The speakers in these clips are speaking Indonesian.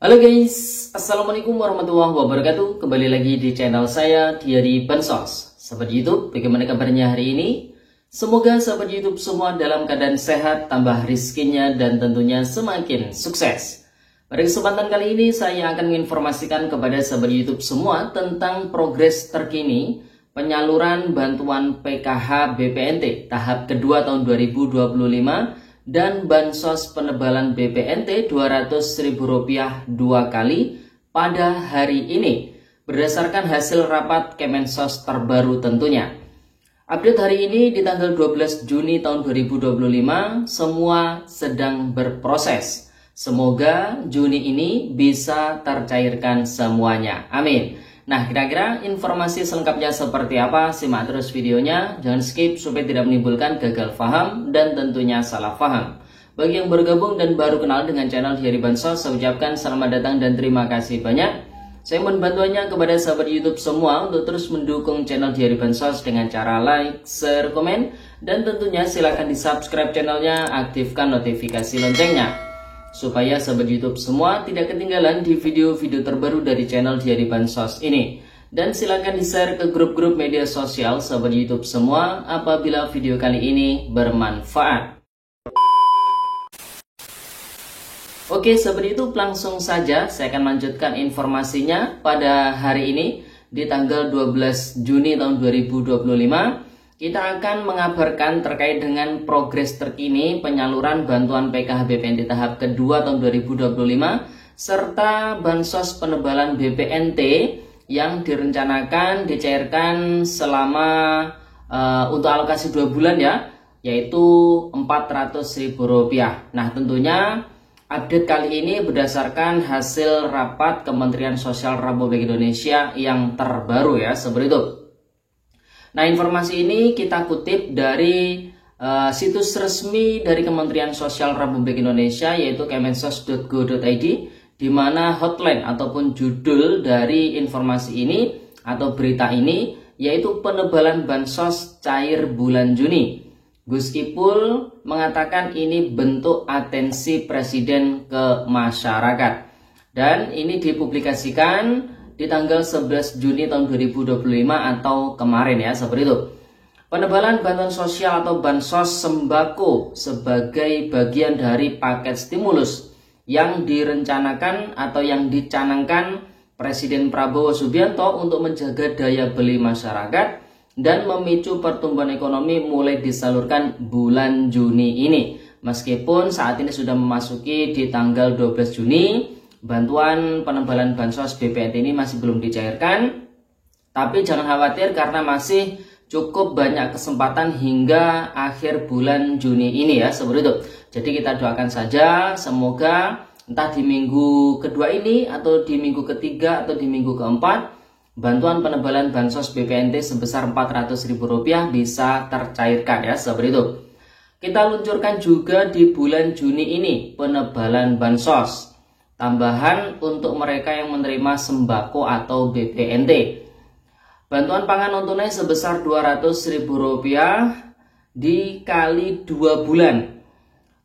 Halo guys, Assalamualaikum warahmatullahi wabarakatuh. Kembali lagi di channel saya, Diary Bansos. Sahabat YouTube, bagaimana kabarnya hari ini? Semoga sahabat YouTube semua dalam keadaan sehat, tambah rizkinya, dan tentunya semakin sukses. Pada kesempatan kali ini, saya akan menginformasikan kepada sahabat YouTube semua tentang progres terkini penyaluran bantuan PKH BPNT tahap kedua tahun 2025 dan bansos penebalan BPNT Rp200.000 dua kali pada hari ini berdasarkan hasil rapat Kemensos terbaru tentunya. Update hari ini di tanggal 12 Juni tahun 2025 semua sedang berproses. Semoga Juni ini bisa tercairkan semuanya. Amin. Nah, kira-kira informasi selengkapnya seperti apa? Simak terus videonya, jangan skip supaya tidak menimbulkan gagal paham dan tentunya salah paham. Bagi yang bergabung dan baru kenal dengan channel Diary Bansos, saya ucapkan selamat datang dan terima kasih banyak. Saya mohon bantuannya kepada sahabat YouTube semua untuk terus mendukung channel Diary Bansos dengan cara like, share, komen, dan tentunya silahkan di subscribe channelnya, aktifkan notifikasi loncengnya supaya sahabat YouTube semua tidak ketinggalan di video-video terbaru dari channel Diary Bansos ini. Dan silakan di-share ke grup-grup media sosial sahabat YouTube semua apabila video kali ini bermanfaat. Oke sahabat YouTube, langsung saja saya akan lanjutkan informasinya pada hari ini di tanggal 12 Juni tahun 2025. Kita akan mengabarkan terkait dengan progres terkini penyaluran bantuan PKH BPNT tahap kedua tahun 2025 serta bansos penebalan BPNT yang direncanakan dicairkan selama untuk alokasi 2 bulan ya, yaitu Rp400.000. Nah, tentunya update kali ini berdasarkan hasil rapat Kementerian Sosial Republik Indonesia yang terbaru ya, seperti itu. Nah, informasi ini kita kutip dari situs resmi dari Kementerian Sosial Republik Indonesia yaitu kemensos.go.id, di mana hotline ataupun judul dari informasi ini atau berita ini yaitu penebalan bansos cair bulan Juni. Gus Ipul mengatakan ini bentuk atensi Presiden ke masyarakat. Dan ini dipublikasikan di tanggal 11 Juni tahun 2025 atau kemarin ya, seperti itu. Penebalan bantuan sosial atau bansos sembako sebagai bagian dari paket stimulus yang direncanakan atau yang dicanangkan Presiden Prabowo Subianto untuk menjaga daya beli masyarakat dan memicu pertumbuhan ekonomi mulai disalurkan bulan Juni ini. Meskipun saat ini sudah memasuki di tanggal 12 Juni, bantuan penebalan bansos BPNT ini masih belum dicairkan, tapi jangan khawatir karena masih cukup banyak kesempatan hingga akhir bulan Juni ini ya, seperti itu. Jadi kita doakan saja semoga entah di minggu kedua ini atau di minggu ketiga atau di minggu keempat bantuan penebalan bansos BPNT sebesar Rp400.000 bisa tercairkan ya, seperti itu. Kita luncurkan juga di bulan Juni ini penebalan bansos tambahan untuk mereka yang menerima sembako atau BPNT. Bantuan pangan non tunai sebesar Rp200.000 dikali 2 bulan.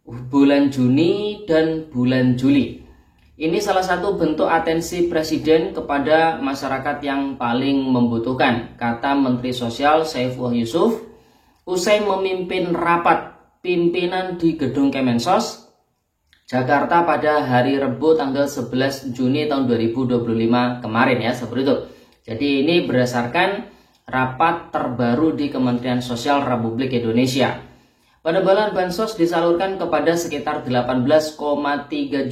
Bulan Juni dan bulan Juli. Ini salah satu bentuk atensi Presiden kepada masyarakat yang paling membutuhkan, kata Menteri Sosial Saifullah Yusuf usai memimpin rapat pimpinan di Gedung Kemensos Jakarta pada hari Rabu tanggal 11 Juni tahun 2025 kemarin ya, seperti itu. Jadi ini berdasarkan rapat terbaru di Kementerian Sosial Republik Indonesia. Penebalan bansos disalurkan kepada sekitar 18,3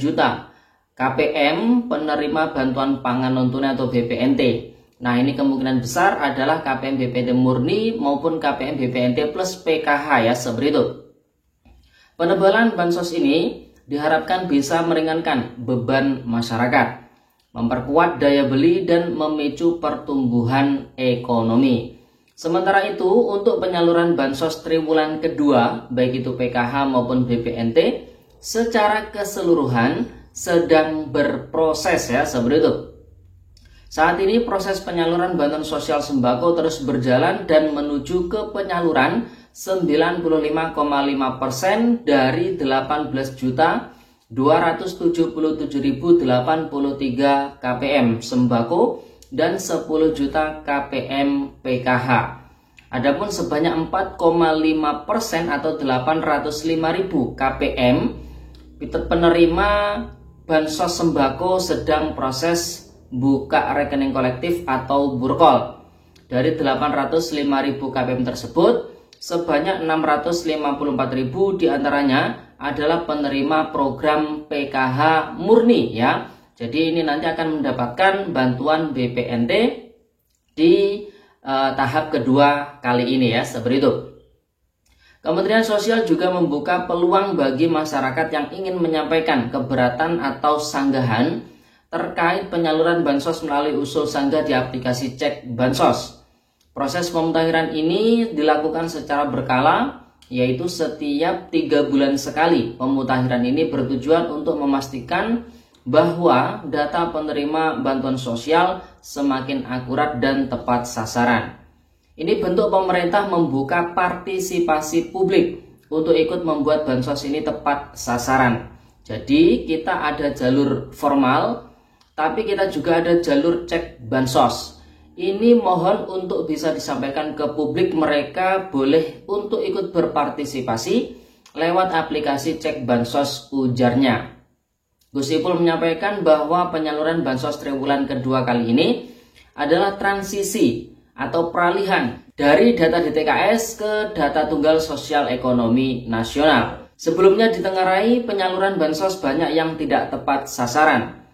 juta KPM penerima bantuan pangan non tunai atau BPNT. Nah, ini kemungkinan besar adalah KPM BPNT murni maupun KPM BPNT plus PKH ya, seperti itu. Penebalan bansos ini diharapkan bisa meringankan beban masyarakat, memperkuat daya beli dan memicu pertumbuhan ekonomi. Sementara itu, untuk penyaluran bansos triwulan kedua, baik itu PKH maupun BPNT, secara keseluruhan sedang berproses ya, seperti itu. Saat ini proses penyaluran bantuan sosial sembako terus berjalan dan menuju ke penyaluran 95,5% dari 18 juta 277.083 kpm sembako dan 10 juta kpm PKH. Adapun sebanyak 4,5% atau 805.000 kpm penerima bansos sembako sedang proses buka rekening kolektif atau burkol. Dari 805.000 kpm tersebut, sebanyak 654.000 diantaranya adalah penerima program PKH murni ya. Jadi ini nanti akan mendapatkan bantuan BPNT di tahap kedua kali ini ya, seperti itu. Kementerian Sosial juga membuka peluang bagi masyarakat yang ingin menyampaikan keberatan atau sanggahan terkait penyaluran bansos melalui usul sanggah di aplikasi Cek Bansos. Proses pemutahiran ini dilakukan secara berkala, yaitu setiap 3 bulan sekali. Pemutahiran ini bertujuan untuk memastikan bahwa data penerima bantuan sosial semakin akurat dan tepat sasaran. Ini bentuk pemerintah membuka partisipasi publik untuk ikut membuat bansos ini tepat sasaran. Jadi kita ada jalur formal, tapi kita juga ada jalur cek bansos. Ini mohon untuk bisa disampaikan ke publik, mereka boleh untuk ikut berpartisipasi lewat aplikasi Cek Bansos, ujarnya. Gus Ipul menyampaikan bahwa penyaluran bansos triwulan kedua kali ini adalah transisi atau peralihan dari data DTKS ke data tunggal sosial ekonomi nasional. Sebelumnya ditengarai penyaluran bansos banyak yang tidak tepat sasaran.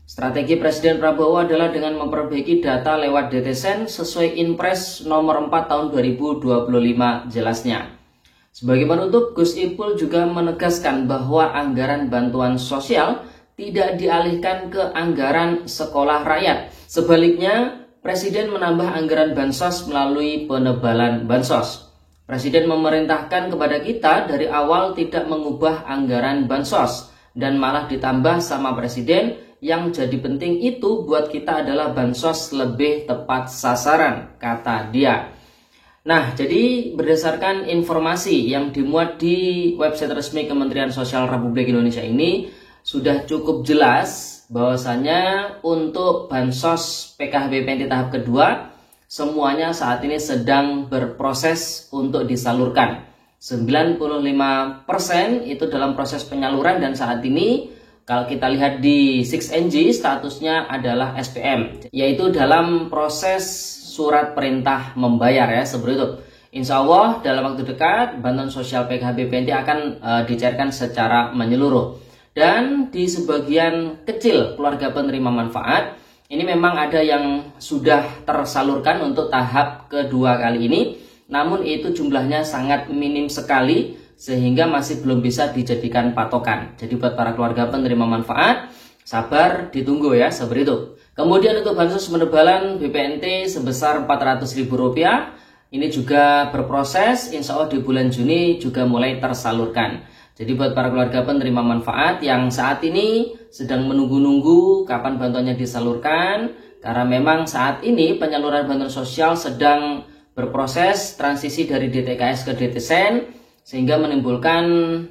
Strategi Presiden Prabowo adalah dengan memperbaiki data lewat DTSen sesuai Inpres nomor 4 tahun 2025 jelasnya. Sebagai penutup, Gus Ipul juga menegaskan bahwa anggaran bantuan sosial tidak dialihkan ke anggaran sekolah rakyat. Sebaliknya, Presiden menambah anggaran bansos melalui penebalan bansos. Presiden memerintahkan kepada kita dari awal tidak mengubah anggaran bansos dan malah ditambah sama Presiden. Yang jadi penting itu buat kita adalah bansos lebih tepat sasaran, kata dia. Nah, jadi berdasarkan informasi yang dimuat di website resmi Kementerian Sosial Republik Indonesia ini sudah cukup jelas bahwasanya untuk bansos PKH BPNT tahap kedua semuanya saat ini sedang berproses untuk disalurkan. 95% itu dalam proses penyaluran dan saat ini kalau kita lihat di 6NG statusnya adalah SPM, yaitu dalam proses surat perintah membayar ya, seperti itu. Insya Allah dalam waktu dekat bantuan sosial PKH BPNT akan dicairkan secara menyeluruh. Dan di sebagian kecil keluarga penerima manfaat, ini memang ada yang sudah tersalurkan untuk tahap kedua kali ini, namun itu jumlahnya sangat minim sekali, sehingga masih belum bisa dijadikan patokan. Jadi buat para keluarga penerima manfaat, sabar ditunggu ya, seperti itu. Kemudian untuk bansos penebalan BPNT sebesar Rp400.000, ini juga berproses, insya Allah di bulan Juni juga mulai tersalurkan. Jadi buat para keluarga penerima manfaat yang saat ini sedang menunggu-nunggu kapan bantuannya disalurkan, karena memang saat ini penyaluran bantuan sosial sedang berproses transisi dari DTKS ke DTSen, sehingga menimbulkan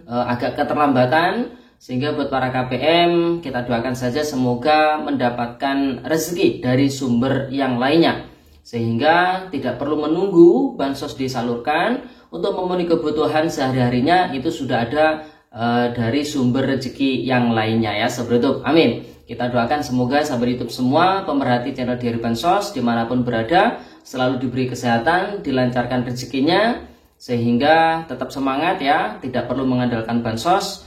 agak keterlambatan, sehingga buat para KPM kita doakan saja semoga mendapatkan rezeki dari sumber yang lainnya, sehingga tidak perlu menunggu bansos disalurkan untuk memenuhi kebutuhan sehari-harinya, itu sudah ada dari sumber rezeki yang lainnya ya, seperti itu. Amin. Kita doakan semoga sahabat YouTube semua, pemerhati channel Diari Bansos dimanapun berada, selalu diberi kesehatan, dilancarkan rezekinya, sehingga tetap semangat ya, tidak perlu mengandalkan bansos,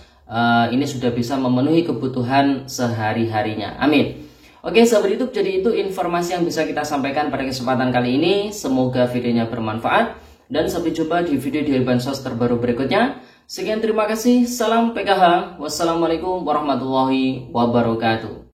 ini sudah bisa memenuhi kebutuhan sehari-harinya. Amin. Oke sahabat YouTube, jadi itu informasi yang bisa kita sampaikan pada kesempatan kali ini. Semoga videonya bermanfaat dan sampai jumpa di video Diari Bansos terbaru berikutnya. Sekian, terima kasih, salam PKH, wassalamualaikum warahmatullahi wabarakatuh.